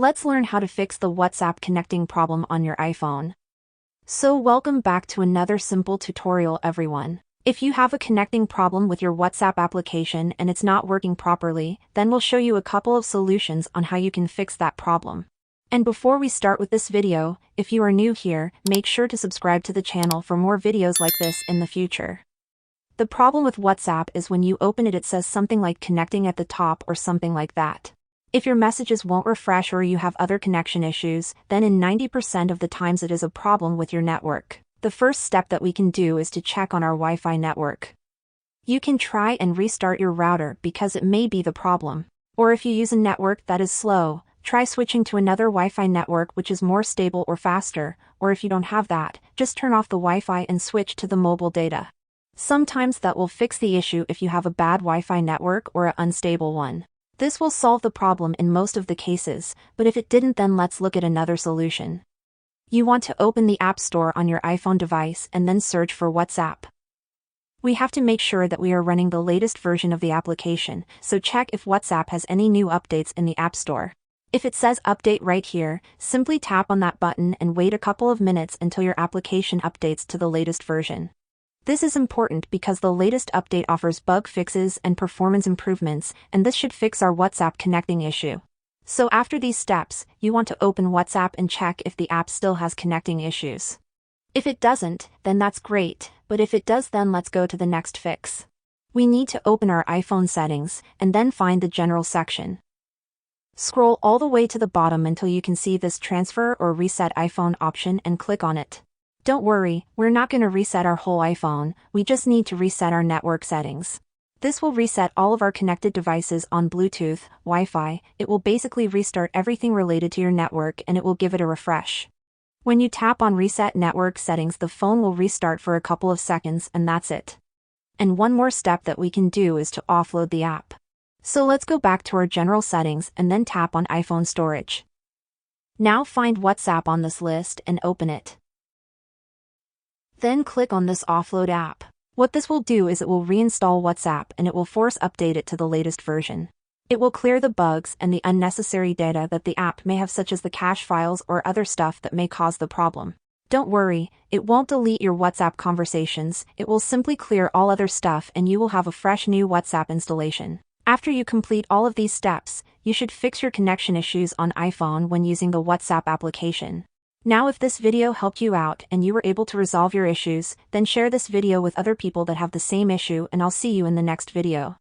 Let's learn how to fix the WhatsApp connecting problem on your iPhone. So welcome back to another simple tutorial, everyone. If you have a connecting problem with your WhatsApp application and it's not working properly, then we'll show you a couple of solutions on how you can fix that problem. And before we start with this video, if you are new here, make sure to subscribe to the channel for more videos like this in the future. The problem with WhatsApp is when you open it says something like connecting at the top or something like that. If your messages won't refresh or you have other connection issues, then in 90% of the times it is a problem with your network. The first step that we can do is to check on our Wi-Fi network. You can try and restart your router because it may be the problem. Or if you use a network that is slow, try switching to another Wi-Fi network which is more stable or faster, or if you don't have that, just turn off the Wi-Fi and switch to the mobile data. Sometimes that will fix the issue if you have a bad Wi-Fi network or an unstable one. This will solve the problem in most of the cases, but if it didn't, then let's look at another solution. You want to open the App Store on your iPhone device and then search for WhatsApp. We have to make sure that we are running the latest version of the application, so check if WhatsApp has any new updates in the App Store. If it says update right here, simply tap on that button and wait a couple of minutes until your application updates to the latest version. This is important because the latest update offers bug fixes and performance improvements, and this should fix our WhatsApp connecting issue. So after these steps, you want to open WhatsApp and check if the app still has connecting issues. If it doesn't, then that's great, but if it does, then let's go to the next fix. We need to open our iPhone settings, and then find the General section. Scroll all the way to the bottom until you can see this Transfer or Reset iPhone option and click on it. Don't worry, we're not going to reset our whole iPhone, we just need to reset our network settings. This will reset all of our connected devices on Bluetooth, Wi-Fi, it will basically restart everything related to your network and it will give it a refresh. When you tap on Reset Network Settings, the phone will restart for a couple of seconds and that's it. And one more step that we can do is to offload the app. So let's go back to our General settings and then tap on iPhone Storage. Now find WhatsApp on this list and open it. Then click on this Offload app. What this will do is it will reinstall WhatsApp and it will force update it to the latest version. It will clear the bugs and the unnecessary data that the app may have, such as the cache files or other stuff that may cause the problem. Don't worry, it won't delete your WhatsApp conversations, it will simply clear all other stuff and you will have a fresh new WhatsApp installation. After you complete all of these steps, you should fix your connection issues on iPhone when using the WhatsApp application. Now if this video helped you out and you were able to resolve your issues, then share this video with other people that have the same issue and I'll see you in the next video.